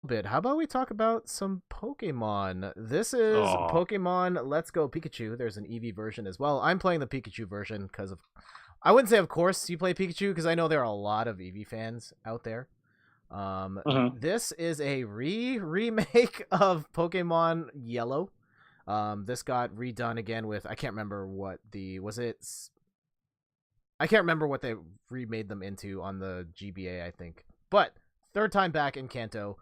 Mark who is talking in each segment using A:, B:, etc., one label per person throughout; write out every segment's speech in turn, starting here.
A: bit. How about we talk about some Pokemon? This is
B: Oh,
A: Pokemon Let's Go Pikachu. There's an Eevee version as well. I'm playing the Pikachu version because of. I wouldn't say, of course, you play Pikachu because I know there are a lot of Eevee fans out there.
B: hmm
A: This is a remake of Pokemon Yellow. This got redone again with I can't remember what the was it. I can't remember what they remade them into on the GBA. I think, but third time back in Kanto.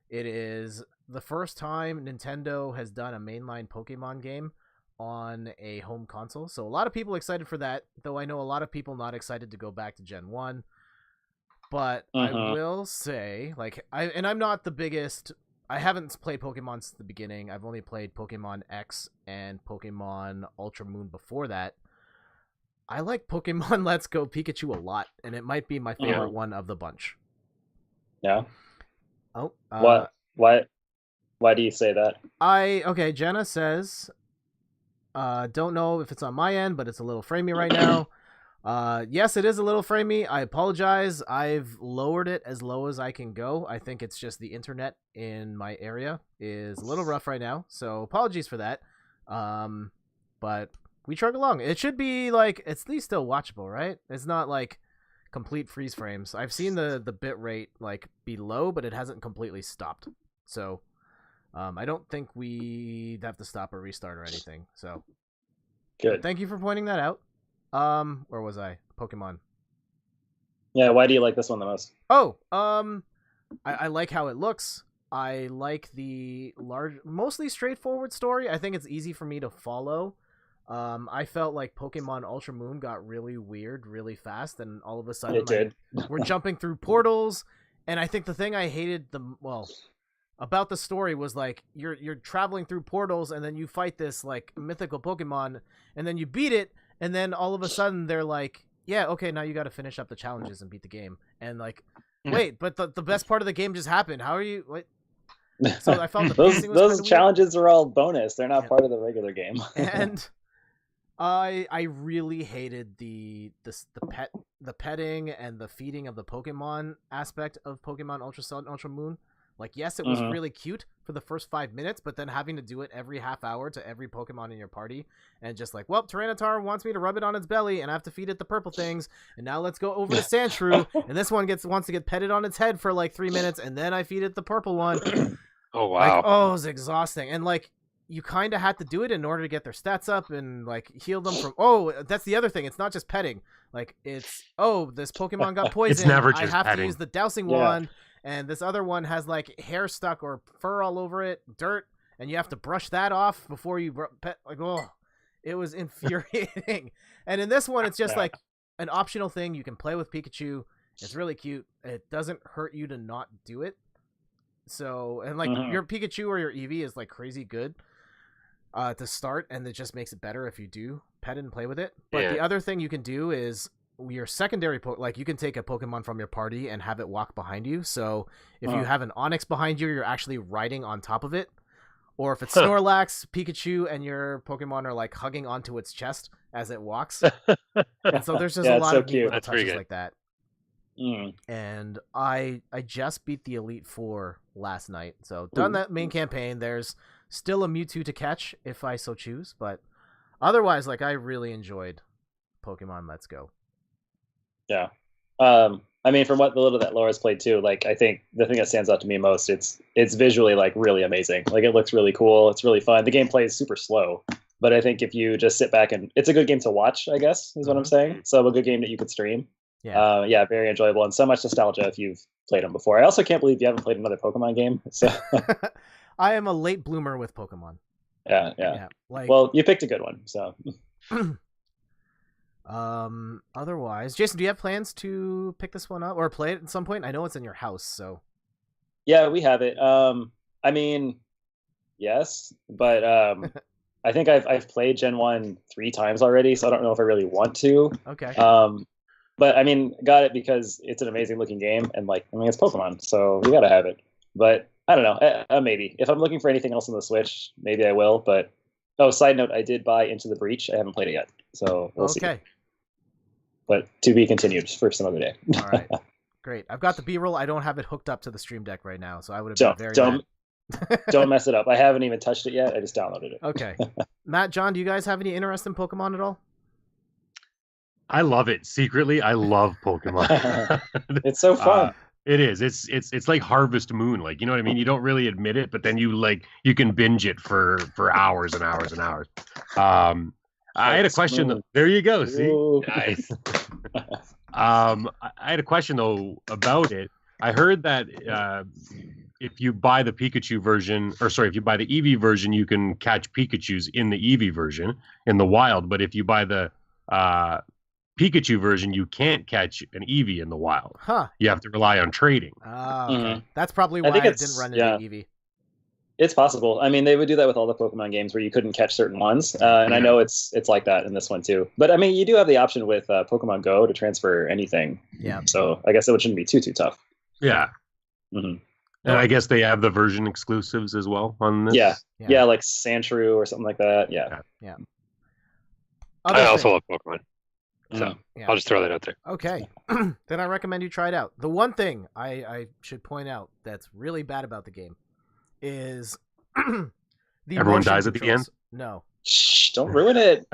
A: It is the first time Nintendo has done a mainline Pokemon game on a home console. So a lot of people excited for that, though I know a lot of people not excited to go back to Gen 1. But I
B: hmm
A: will say, I'm not the biggest. I haven't played Pokemon since the beginning. I've only played Pokemon X and Pokemon Ultra Moon before that. I like Pokemon Let's Go Pikachu a lot, and it might be my favorite
B: hmm
A: one of the bunch.
B: Yeah.
A: Oh,
B: What? Why? Why do you say that?
A: okay. Jenna says, don't know if it's on my end, but it's a little framey right now. Yes, it is a little framey. I apologize. I've lowered it as low as I can go. I think it's just the internet in my area is a little rough right now, so apologies for that. But we chug along. It should be like it's at least still watchable, right? It's not like complete freeze frames. I've seen the bit rate like be low, but it hasn't completely stopped. So I don't think we have to stop or restart or anything. So, but
B: Good.
A: thank you for pointing that out. Where was I? Pokemon.
B: Yeah. Why do you like this one the most?
A: Oh, I like how it looks. I like the mostly straightforward story. I think it's easy for me to follow. I felt like Pokemon Ultra Moon got really weird really fast, and all of a sudden,
B: It
A: like,
B: did.
A: we're jumping through portals. And I think the thing I hated about the story was like you're traveling through portals, and then you fight this like mythical Pokemon, and then you beat it, and then all of a sudden they're like, yeah, okay, now you got to finish up the challenges and beat the game, and like, wait, but the best part of the game just happened. How are you? What? So I felt the
B: those
A: pacing was kind
B: those
A: of weird.
B: challenges are all bonus. They're not
A: Yeah.
B: part of the regular game.
A: And I really hated the petting and the feeding of the Pokemon aspect of Pokemon Ultra Sun and Ultra Moon. Like, yes, it was
B: hmm
A: really cute for the first 5 minutes, but then having to do it every half hour to every Pokemon in your party, and just like, well, Tyranitar wants me to rub it on its belly, and I have to feed it the purple things, and now let's go over to Sandshrew, and this one wants to get petted on its head for like 3 minutes, and then I feed it the purple one.
B: Oh
A: Like,
B: wow.
A: oh, it was exhausting, and like you kind of had to do it in order to get their stats up and like heal them from. Oh, that's the other thing. It's not just petting. Like it's this Pokemon got
C: It's
A: poisoned.
C: never
A: I
C: just
A: have to use
C: petting.
A: the dowsing
B: Yeah.
A: wand, and this other one has like hair stuck or fur all over it, dirt, and you have to brush that off before you pet. Like, oh, it was infuriating. And in this one, it's just
B: Yeah.
A: like an optional thing you can play with Pikachu. It's really cute. It doesn't hurt you to not do it. So, and like
B: hmm
A: your Pikachu or your Eevee is like crazy good to start, and it just makes it better if you do pet it and play with it. But
C: Yeah.
A: the other thing you can do is your secondary like you can take a Pokemon from your party and have it walk behind you. So if you
B: uh
A: have an Onyx behind you, you're actually riding on top of it. Or if it's
C: Huh.
A: Snorlax, Pikachu, and your Pokemon are like hugging onto its chest as it walks. And so there's just a
B: Yeah, it's
A: lot
B: so
A: of neat
B: cute.
A: little
C: That's pretty
A: touches
C: good.
A: like that.
B: Mm.
A: And I just beat the Elite Four last night. So done that main campaign. There's still a Mewtwo to catch if I so choose, but otherwise, like I really enjoyed Pokemon Let's Go.
B: Yeah. I mean, from what the little that Laura's played too, like I think the thing that stands out to me most, it's visually like really amazing. Like it looks really cool. It's really fun. The gameplay is super slow, but I think if you just sit back and it's a good game to watch, I guess is what I'm
A: Mhm.
B: saying. So a good game that you could stream.
A: Yeah.
B: Yeah, very enjoyable and so much nostalgia if you've played them before. I also can't believe you haven't played another Pokemon game. So
A: I am a late bloomer with Pokemon.
B: yeah, yeah.
A: Yeah. Like
B: Well, you picked a good one. So
A: otherwise, Jason, do you have plans to pick this one up or play it at some point? I know it's in your house, so
B: yeah, we have it. I mean, yes, but I think I've played Gen 1 3 times already, so I don't know if I really want to.
A: okay.
B: But I mean, got it because it's an amazing looking game, and like, I mean, it's Pokemon, so you gotta have it. But I don't know, maybe if I'm looking for anything else on the Switch, maybe I will. But oh, side note, I did buy Into the Breach. I haven't played it yet, so we'll see.
A: Okay.
B: But to be continued for some other day.
A: All right. Great. I've got the B-roll. I don't have it hooked up to the Stream Deck right now, so I would have been very mad.
B: Don't mess it up. I haven't even touched it yet. I just downloaded it.
A: Okay. Matt, John, do you guys have any interest in Pokemon at all?
C: I love it. Secretly, I love Pokemon.
B: It's so fun.
C: It is. It's like Harvest Moon. Like, you know what I mean? You don't really admit it, but then you can binge it for hours and hours and hours. I had a question. There you go. See, nice. I had a question though about it. I heard that if you buy the Pikachu version, if you buy the Eevee version, you can catch Pikachus in the Eevee version in the wild. But if you buy the Pikachu version, you can't catch an Eevee in the wild.
A: Huh.
C: You have to rely on trading.
A: Oh, okay. That's probably why I didn't run into Eevee.
B: It's possible. I mean, they would do that with all the Pokemon games where you couldn't catch certain ones, and I know it's like that in this one too. But I mean, you do have the option with Pokemon Go to transfer anything. Yeah. So I guess it shouldn't be too tough.
C: Yeah.
B: Mm-hmm.
C: And I guess they have the version exclusives as well on this.
B: Yeah, like Sandshrew or something like that. Yeah.
D: I also love Pokemon, so I'll just throw that out there.
A: Okay, then I recommend you try it out. The one thing I should point out that's really bad about the game is the
C: everyone dies at the end.
A: No,
B: shh! Don't ruin it.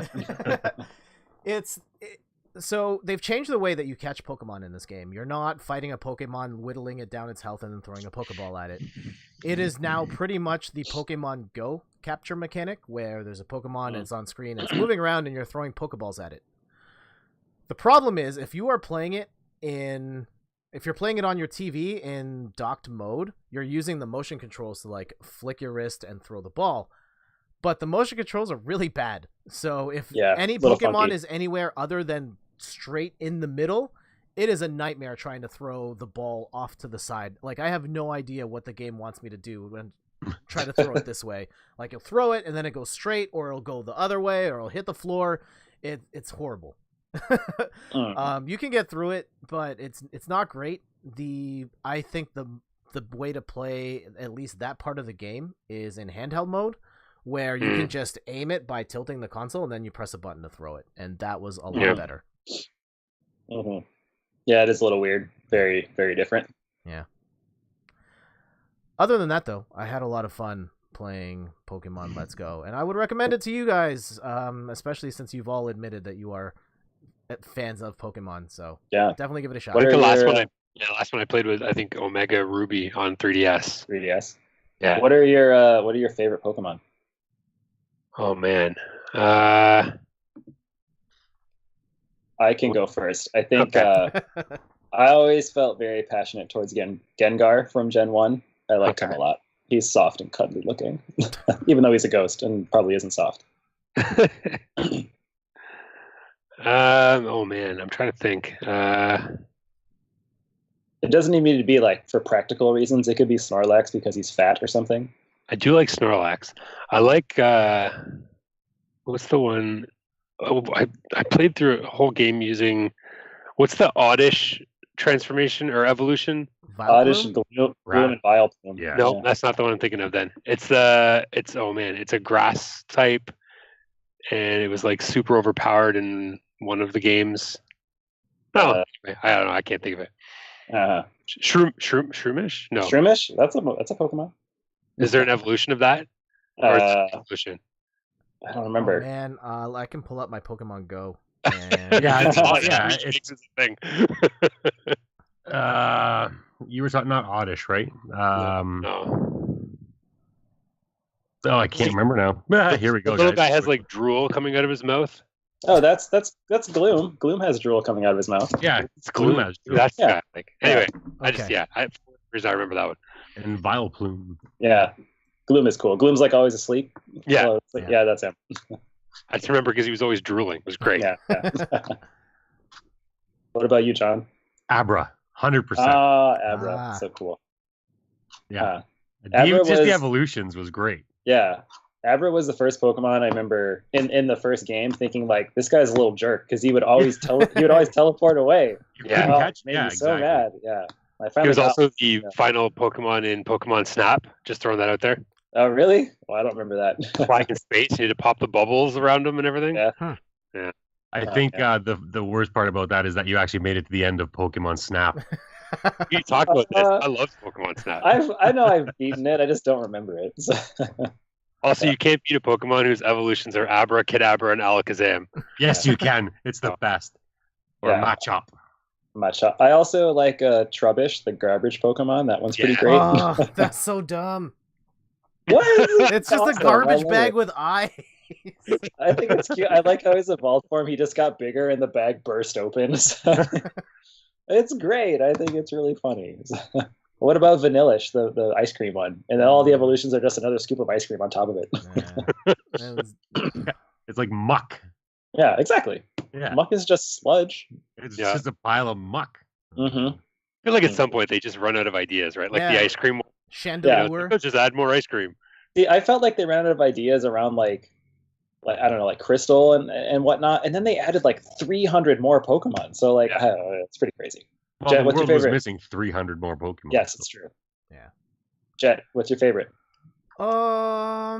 A: So they've changed the way that you catch Pokemon in this game. You're not fighting a Pokemon, whittling it down its health, and then throwing a Pokeball at it. It is now pretty much the Pokemon Go capture mechanic, where there's a Pokemon and it's on screen, and it's moving around, and you're throwing Pokeballs at it. The problem is, if you're playing it on your TV in docked mode, you're using the motion controls to like flick your wrist and throw the ball. But the motion controls are really bad. So if any Pokemon is anywhere other than straight in the middle, it is a nightmare trying to throw the ball off to the side. Like, I have no idea what the game wants me to do when try to throw it this way. Like, you'll throw it and then it goes straight, or it'll go the other way, or it'll hit the floor. It's horrible. You can get through it, but it's not great. I think the way to play at least that part of the game is in handheld mode, where you can just aim it by tilting the console and then you press a button to throw it, and that was a lot better.
B: Mm-hmm. Yeah, it is a little weird. Very, very different.
A: Yeah. Other than that, though, I had a lot of fun playing Pokemon Let's Go, and I would recommend it to you guys, especially since you've all admitted that you are fans of Pokemon. So definitely give it a shot.
D: I think the last one I played was, I think, Omega Ruby on 3DS.
B: 3DS.
D: Yeah.
B: What are your favorite Pokemon?
D: Oh man.
B: I can go first. I think I always felt very passionate towards Gengar from Gen 1. I liked him a lot. He's soft and cuddly looking, even though he's a ghost and probably isn't soft.
D: Oh man, I'm trying to think.
B: It doesn't even need to be like for practical reasons. It could be Snorlax because he's fat or something.
D: I do like Snorlax. I like what's the one? Oh, I played through a whole game using what's the Oddish transformation or evolution?
B: Oddish, Gloom, and Vileplume.
C: Yeah.
D: No, that's not the one I'm thinking of. Then it's a grass type, and it was like super overpowered in one of the games. I don't know. I can't think of it. Shroomish? No.
B: Shroomish? That's a Pokemon.
D: Is there an evolution of that? Or is it an evolution?
B: I don't remember.
A: Oh, man, I can pull up my Pokemon Go. And...
D: it's a thing.
C: You were talking not Oddish, right?
D: No.
C: Oh, I can't remember now. Here we go.
D: The little guy has like drool coming out of his mouth.
B: Oh, that's Gloom. Gloom has drool coming out of his mouth.
C: Yeah, it's Gloom has drool.
D: That's the guy, I think. Anyway,
A: okay.
D: for some reason I remember that one.
C: And Vileplume.
B: Yeah. Gloom is cool. Gloom's like always asleep.
D: Yeah.
B: So yeah, that's him.
D: I just remember because he was always drooling. It was great.
B: Yeah. What about you, John?
C: Abra, 100%.
B: Abra. So cool.
C: Yeah.
B: Abra
C: the evolutions was great.
B: Yeah. Abra was the first Pokemon I remember in the first game thinking like, this guy's a little jerk because he would always teleport away.
D: Yeah.
B: Made me so mad. Yeah.
D: He was also the final Pokemon in Pokemon Snap. Just throwing that out there.
B: Oh, really? Well, I don't remember that.
D: Flying in space, you need to pop the bubbles around him and everything.
B: Yeah.
D: Yeah.
C: I think the worst part about that is that you actually made it to the end of Pokemon Snap.
D: You talked about this. I love Pokemon Snap.
B: I know I've beaten it. I just don't remember it. So.
D: Also, you can't beat a Pokemon whose evolutions are Abra, Kadabra, and Alakazam.
C: Yes, you can. It's the best. Or Machop.
B: Machop. I also like Trubbish, the garbage Pokemon. That one's pretty great.
A: Oh, that's so dumb.
B: What?
A: It's just a garbage bag with eyes.
B: I think it's cute. I like how his evolved form, he just got bigger and the bag burst open. So it's great. I think it's really funny. What about Vanillish, the ice cream one? And then all the evolutions are just another scoop of ice cream on top of it.
C: It's like muck.
B: Yeah, exactly.
C: Yeah.
B: Muck is just sludge.
C: It's just a pile of muck.
B: Mm-hmm.
D: I feel like at some point they just run out of ideas, right? Like the ice cream one.
A: Chandelure.
D: Let's just add more ice cream.
B: See, I felt like they ran out of ideas around like I don't know, like Crystal and whatnot, and then they added like 300 more Pokemon. So like, I don't know, it's pretty crazy.
C: Well,
B: Jett,
C: the
B: what's your
C: world was
B: favorite?
C: missing 300 more Pokemon.
B: Yes, it's true.
A: Yeah.
B: Jett, what's your favorite?
A: I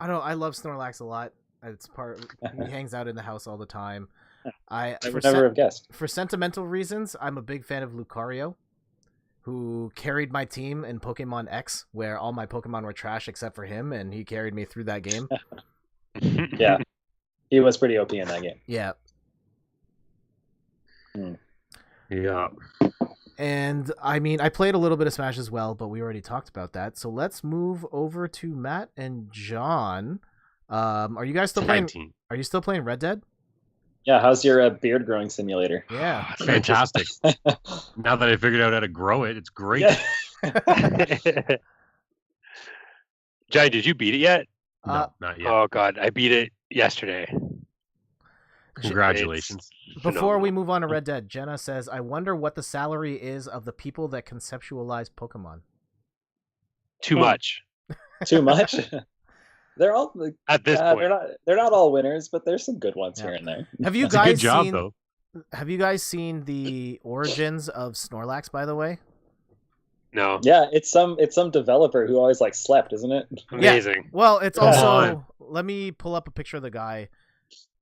A: love Snorlax a lot. It's he hangs out in the house all the time.
B: I would never have guessed.
A: For sentimental reasons, I'm a big fan of Lucario, who carried my team in Pokemon X, where all my Pokemon were trash except for him, and he carried me through that game.
B: Yeah, he was pretty OP in that game.
A: Yeah.
C: Yeah.
A: And I mean, I played a little bit of Smash as well, but we already talked about that. So let's move over to Matt and John. Are you guys still playing?
C: 19.
A: Are you still playing Red Dead?
B: Yeah, how's your beard growing simulator?
A: Yeah,
C: Fantastic. Now that I figured out how to grow it, it's great.
B: Yeah.
D: Jai, did you beat it yet?
C: No, not yet.
D: Oh God, I beat it yesterday.
C: Congratulations.
A: Before we move on to Red Dead, Jenna says, I wonder what the salary is of the people that conceptualize Pokemon.
D: Too much.
B: Too much. They're all
D: At this point.
B: They're not all winners, but there's some good ones here and there.
A: Have you
C: It's a
A: guys
C: good job,
A: seen?
C: though.
A: Have you guys seen the origins of Snorlax? By the way,
D: No.
B: Yeah, it's some developer who always like slept, isn't it?
D: Amazing.
A: well, it's
B: Come
A: also.
C: on.
A: Let me pull up a picture of the guy.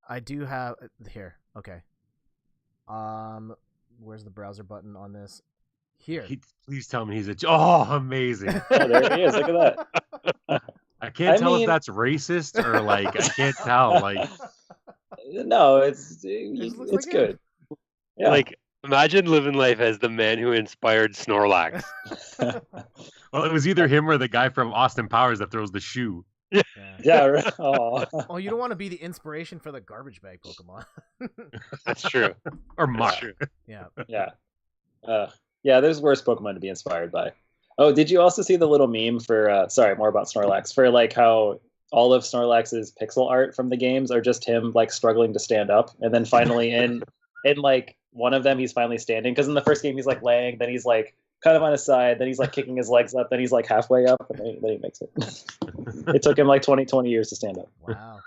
A: I do have here. Okay. Where's the browser button on this? Here.
C: Please tell me he's a. Oh, amazing.
B: Oh, there he is. Look at that.
C: I can't tell
B: mean-
C: if that's racist or like I can't tell. Like
B: No, it's
A: just looks
B: it's
A: like
B: good. Yeah.
D: Like, imagine living life as the man who inspired Snorlax.
C: well, it was either him or the guy from Austin Powers that throws the shoe.
B: Yeah. Right. Oh.
A: Oh, you don't want to be the inspiration for the garbage bag Pokemon.
D: That's true.
C: Or
D: That's
C: Mark.
D: true.
A: Yeah.
B: Yeah. Yeah, there's worse Pokemon to be inspired by. Oh, did you also see the little meme for sorry, more about Snorlax, for like how all of Snorlax's pixel art from the games are just him like struggling to stand up, and then finally in like one of them he's finally standing, because in the first game he's like laying, then he's like kind of on his side, then he's like kicking his legs up, then he's like halfway up, and then he makes it. It took him like 20 years to stand up.
A: Wow.